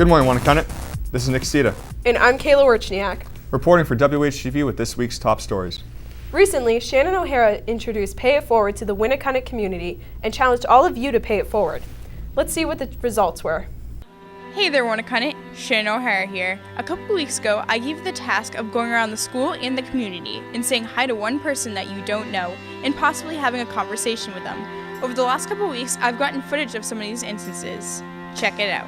Good morning, Winnicott. This is Nick Sita, And I'm Kayla Werchniak. reporting for WHTV with this week's top stories. Recently, Shannon O'Hara introduced Pay It Forward to the Winnicott community and challenged all of you to pay it forward. Let's see what the results were. Hey there, Winnicott. Shannon O'Hara here. A couple weeks ago, I gave you the task of going around the school and the community and saying hi to one person that you don't know and possibly having a conversation with them. Over the last couple weeks, I've gotten footage of some of these instances. Check it out.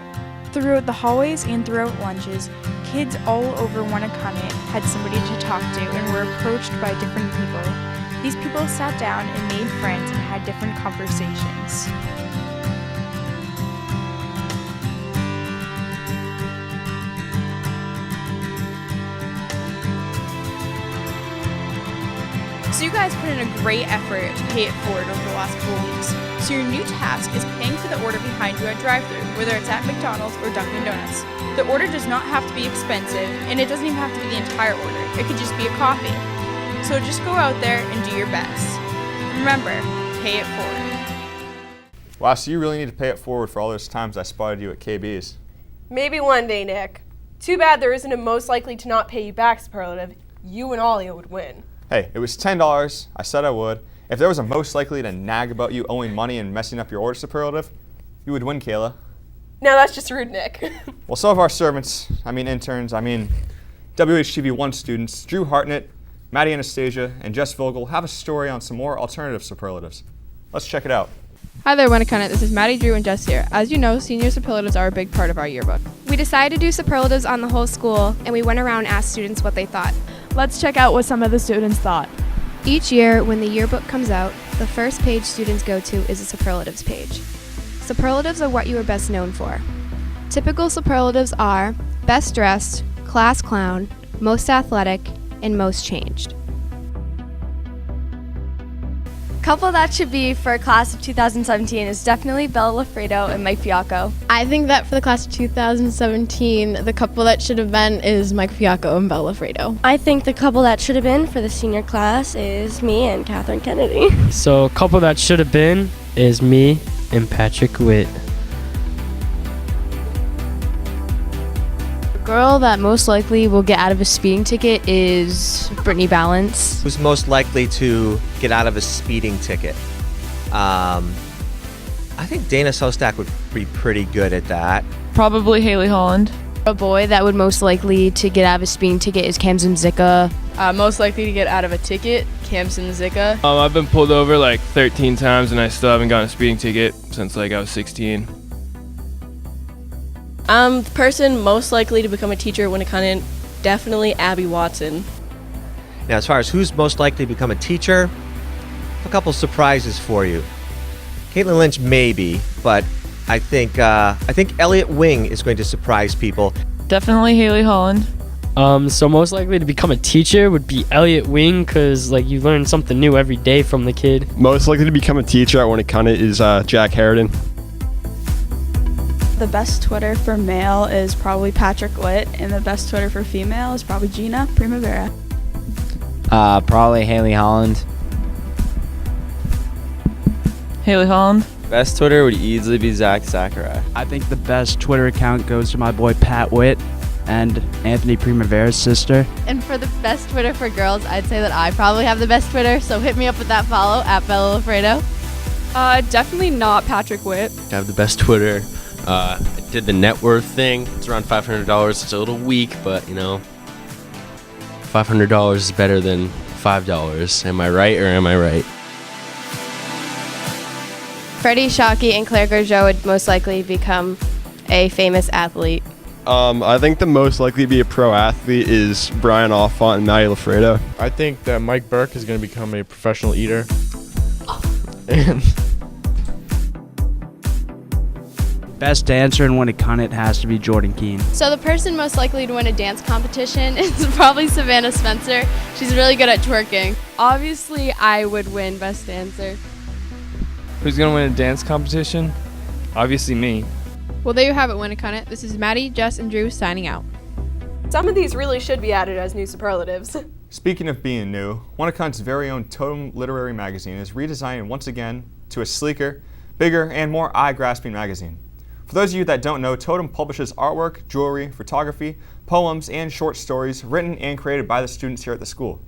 Throughout the hallways and throughout lunches, kids all over Winnicott had somebody to talk to and were approached by different people. These people sat down and made friends and had different conversations. So you guys put in a great effort to pay it forward over the last couple of weeks. So your new task is paying for the order behind you at drive-thru, whether it's at McDonald's or Dunkin' Donuts. The order does not have to be expensive, and it doesn't even have to be the entire order. It could just be a coffee. So just go out there and do your best. Remember, pay it forward. Wow, so you really need to pay it forward for all those times I spotted you at KB's. Maybe one day, Nick. Too bad there isn't a most likely to not pay you back superlative. You and Ollie would win. Hey, it was $10. I said I would. If there was a most likely to nag about you owing money and messing up your order superlative, you would win, Kayla. Now that's just rude, Nick. Well, some of our interns, WHTV1 students, Drew Hartnett, Maddie Anastasia, and Jess Vogel have a story on some more alternative superlatives. Let's check it out. Hi there, Winnicott. This is Maddie, Drew, and Jess here. As you know, senior superlatives are a big part of our yearbook. We decided to do superlatives on the whole school, and we went around and asked students what they thought. Let's check out what some of the students thought. Each year, when the yearbook comes out, the first page students go to is a superlatives page. Superlatives are what you are best known for. Typical superlatives are best dressed, class clown, most athletic, and most changed. Couple that should be for a class of 2017 is definitely Bella Lafredo and Mike Fiacco. I think that for the class of 2017, the couple that should have been is Mike Fiacco and Bella Lafredo. I think the couple that should have been for the senior class is me and Catherine Kennedy. So a couple that should have been is me and Patrick Witt. The girl that most likely will get out of a speeding ticket is Brittany Balance. Who's most likely to get out of a speeding ticket? I think Dana Sostak would be pretty good at that. Probably Haley Holland. A boy that would most likely to get out of a speeding ticket is Kamson Zika. Most likely to get out of a ticket, Kamson Zika. I've been pulled over like 13 times and I still haven't gotten a speeding ticket since I was 16. The person most likely to become a teacher when it comes in, definitely Abby Watson. Now, as far as who's most likely to become a teacher, a couple surprises for you. Caitlin Lynch maybe, but I think Elliot Wing is going to surprise people. Definitely Haley Holland. So most likely to become a teacher would be Elliot Wing, because you learn something new every day from the kid. Most likely to become a teacher at Winnicott is Jack Harridan. The best Twitter for male is probably Patrick Witt, and the best Twitter for female is probably Gina Primavera. Probably Haley Holland. Haley Holland. Best Twitter would easily be Zach Sakurai. I think the best Twitter account goes to my boy Pat Witt and Anthony Primavera's sister. And for the best Twitter for girls, I'd say that I probably have the best Twitter, so hit me up with that follow at Bella Lafredo. Definitely not Patrick Witt. I have the best Twitter. I did the net worth thing. It's around $500. It's a little weak, but $500 is better than $5. Am I right or am I right? Freddie Shockey and Claire Gurgeot would most likely become a famous athlete. I think the most likely to be a pro athlete is Brian Offont and Maddie Lafredo. I think that Mike Burke is going to become a professional eater. And Best dancer in Winnicott has to be Jordan Keene. So the person most likely to win a dance competition is probably Savannah Spencer. She's really good at twerking. Obviously, I would win best dancer. who's going to win a dance competition? Obviously me. Well, there you have it, Winnicott. This is Maddie, Jess, and Drew signing out. Some of these really should be added as new superlatives. Speaking of being new, Winnicott's very own Totem literary magazine is redesigned once again to a sleeker, bigger, and more eye-grasping magazine. For those of you that don't know, Totem publishes artwork, jewelry, photography, poems, and short stories written and created by the students here at the school.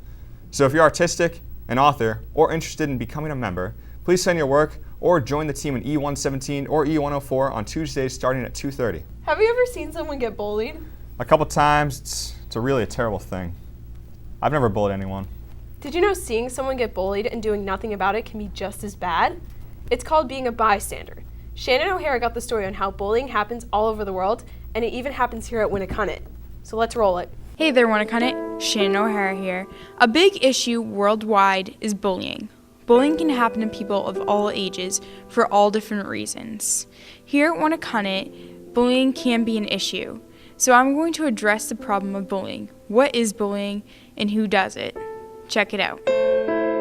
So if you're artistic, an author, or interested in becoming a member, please send your work or join the team in E117 or E104 on Tuesdays starting at 2:30. Have you ever seen someone get bullied? A couple times. It's really a terrible thing. I've never bullied anyone. Did you know seeing someone get bullied and doing nothing about it can be just as bad? It's called being a bystander. Shannon O'Hara got the story on how bullying happens all over the world, and it even happens here at Winnicott. So let's roll it. Hey there, Winnicott. Shannon O'Hara here. A big issue worldwide is bullying. Bullying can happen to people of all ages for all different reasons. Here at Winnicott, bullying can be an issue. So I'm going to address the problem of bullying. What is bullying and who does it? Check it out.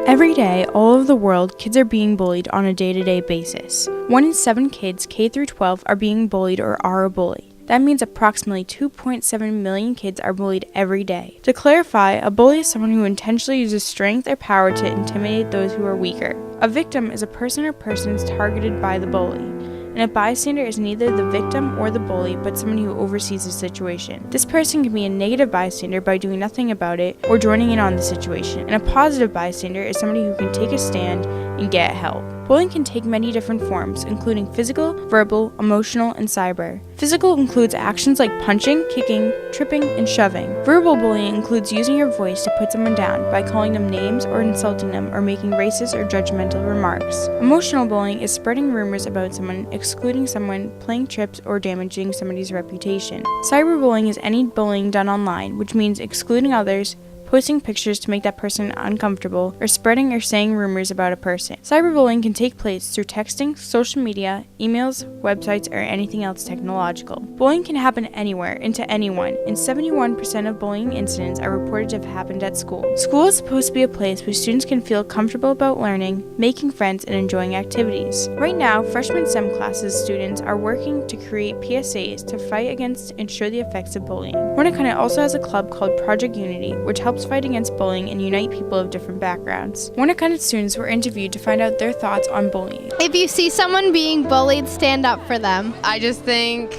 Every day, all over the world, kids are being bullied on a day-to-day basis. 1 in 7 kids, K through 12, are being bullied or are a bully. That means approximately 2.7 million kids are bullied every day. To clarify, a bully is someone who intentionally uses strength or power to intimidate those who are weaker. A victim is a person or persons targeted by the bully. And a bystander is neither the victim or the bully, but someone who oversees the situation. This person can be a negative bystander by doing nothing about it or joining in on the situation. And a positive bystander is somebody who can take a stand and get help. Bullying can take many different forms, including physical, verbal, emotional, and cyber. Physical includes actions like punching, kicking, tripping, and shoving. Verbal bullying includes using your voice to put someone down by calling them names or insulting them or making racist or judgmental remarks. Emotional bullying is spreading rumors about someone, excluding someone, playing tricks, or damaging somebody's reputation. Cyberbullying is any bullying done online, which means excluding others, posting pictures to make that person uncomfortable, or spreading or saying rumors about a person. Cyberbullying can take place through texting, social media, emails, websites, or anything else technological. Bullying can happen anywhere and to anyone, and 71% of bullying incidents are reported to have happened at school. School is supposed to be a place where students can feel comfortable about learning, making friends, and enjoying activities. Right now, freshman STEM classes students are working to create PSAs to fight against and show the effects of bullying. Winnicott also has a club called Project Unity, which helps fight against bullying and unite people of different backgrounds. Winnicott students were interviewed to find out their thoughts on bullying. If you see someone being bullied, stand up for them. I just think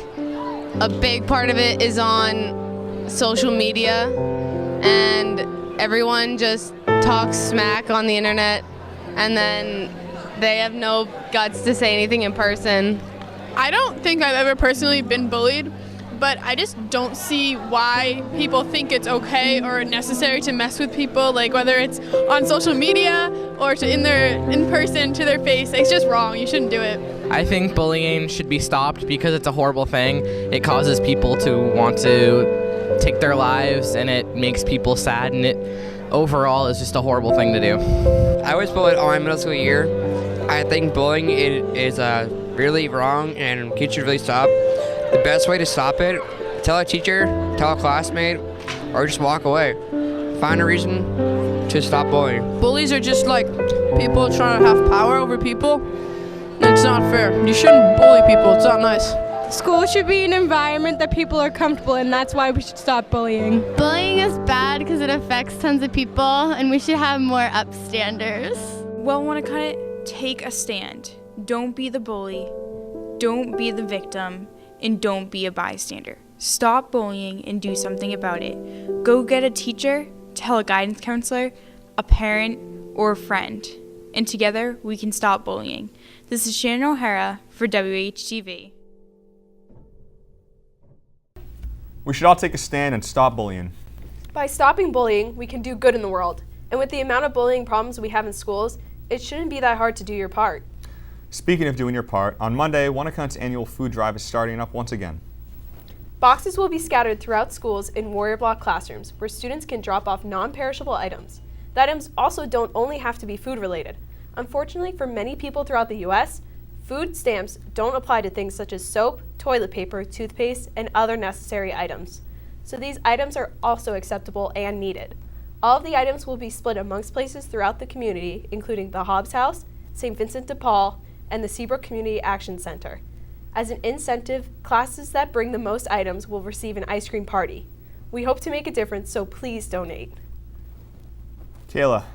a big part of it is on social media, and everyone just talks smack on the internet, and then they have no guts to say anything in person. I don't think I've ever personally been bullied, but I just don't see why people think it's okay or necessary to mess with people, like whether it's on social media or in person to their face. It's just wrong. You shouldn't do it. I think bullying should be stopped because it's a horrible thing. It causes people to want to take their lives, and it makes people sad, and it overall is just a horrible thing to do. I was bullied all my middle school year. I think bullying is really wrong, and kids should really stop. The best way to stop it, tell a teacher, tell a classmate, or just walk away. Find a reason to stop bullying. Bullies are just like people trying to have power over people. It's not fair. You shouldn't bully people. It's not nice. School should be an environment that people are comfortable in. That's why we should stop bullying. Bullying is bad because it affects tons of people, and we should have more upstanders. Well, Winnicott, take a stand. Don't be the bully. Don't be the victim. And don't be a bystander. Stop bullying and do something about it. Go get a teacher, tell a guidance counselor, a parent, or a friend. And together, we can stop bullying. This is Shannon O'Hara for WHTV. We should all take a stand and stop bullying. By stopping bullying, we can do good in the world. And with the amount of bullying problems we have in schools, it shouldn't be that hard to do your part. Speaking of doing your part, on Monday, Winnicott's annual food drive is starting up once again. Boxes will be scattered throughout schools in Warrior Block classrooms where students can drop off non-perishable items. The items also don't only have to be food related. Unfortunately, for many people throughout the U.S., food stamps don't apply to things such as soap, toilet paper, toothpaste, and other necessary items. So these items are also acceptable and needed. All of the items will be split amongst places throughout the community, including the Hobbs House, St. Vincent de Paul, and the Seabrook Community Action Center. As an incentive, classes that bring the most items will receive an ice cream party. We hope to make a difference, so please donate. Kayla,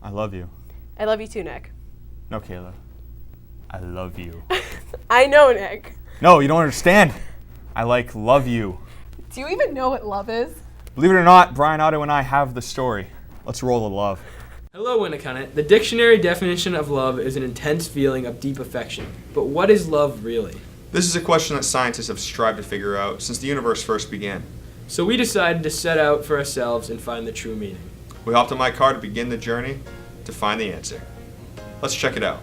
I love you. I love you too, Nick. No, Kayla. I love you. I know, Nick. No, you don't understand. I love you. Do you even know what love is? Believe it or not, Brian Otto and I have the story. Let's roll the love. Hello, Winnicott. The dictionary definition of love is an intense feeling of deep affection. But what is love really? This is a question that scientists have strived to figure out since the universe first began. So we decided to set out for ourselves and find the true meaning. We hopped on my car to begin the journey to find the answer. Let's check it out.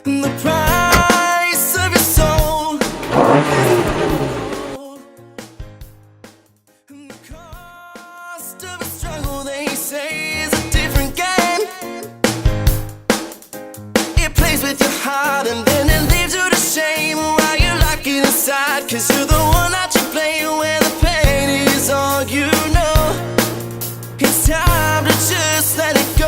The price of your soul. The cost of a struggle, they say, is a different game. It plays with your heart and then it leaves you to shame while you lock it inside, 'cause you're the one that you play when the pain is all you know. It's time to just let it go.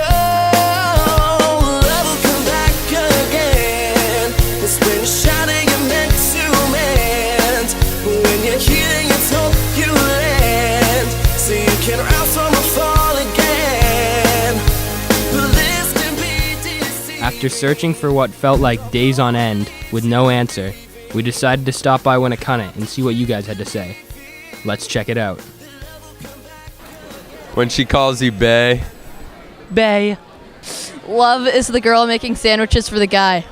After searching for what felt like days on end with no answer, we decided to stop by Winnicott and see what you guys had to say. Let's check it out. When she calls you bae. Bae. Love is the girl making sandwiches for the guy.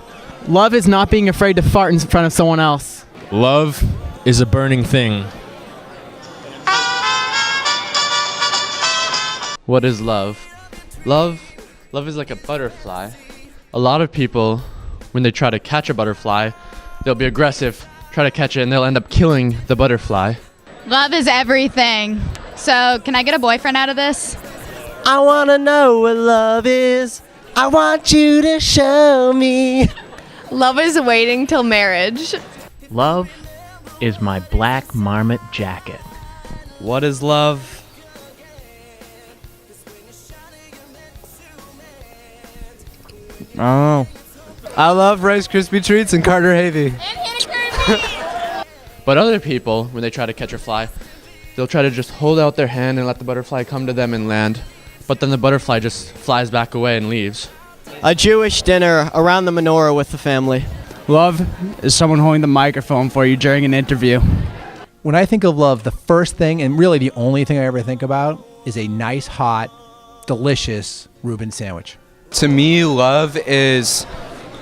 Love is not being afraid to fart in front of someone else. Love is a burning thing. What is love? Love is like a butterfly. A lot of people, when they try to catch a butterfly, they'll be aggressive, try to catch it, and they'll end up killing the butterfly. Love is everything. So, can I get a boyfriend out of this? I wanna know what love is. I want you to show me. Love is waiting till marriage. Love is my black marmot jacket. What is love? Oh. I love Rice Krispie Treats and Carter Havey. But other people, when they try to catch a fly, they'll try to just hold out their hand and let the butterfly come to them and land. But then the butterfly just flies back away and leaves. A Jewish dinner around the menorah with the family. Love is someone holding the microphone for you during an interview. When I think of love, the first thing, and really the only thing I ever think about, is a nice, hot, delicious Reuben sandwich. To me, love is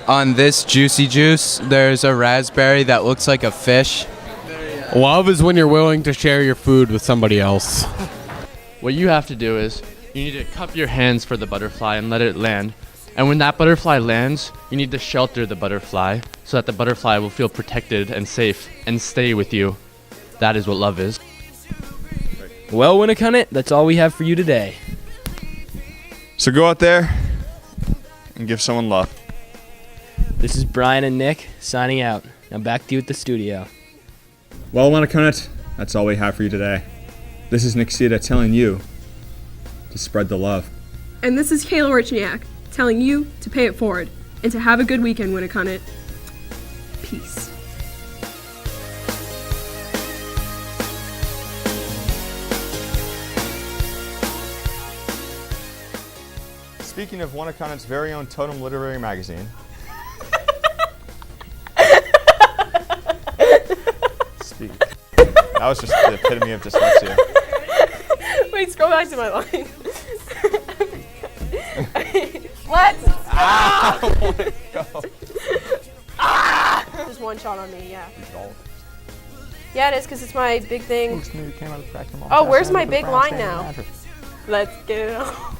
on this Juicy Juice, there's a raspberry that looks like a fish. Love is when you're willing to share your food with somebody else. What you have to do is, you need to cup your hands for the butterfly and let it land. And when that butterfly lands, you need to shelter the butterfly so that the butterfly will feel protected and safe and stay with you. That is what love is. Well, Winnicott, that's all we have for you today. So go out there and give someone love. This is Brian and Nick signing out. Now back to you at the studio. Well, Winnicott, that's all we have for you today. This is Nick Sita telling you to spread the love. And this is Kayla Richniak telling you to pay it forward and to have a good weekend, Winnicott. Peace. Speaking of Winnicott's very own Totem literary magazine. Speak. That was just the epitome of dyslexia. Wait, scroll back to my line. What? Oh my God. Just one shot on me, yeah. Yeah, it is, because it's my big thing. Oh, where's my big line now? Let's get it on.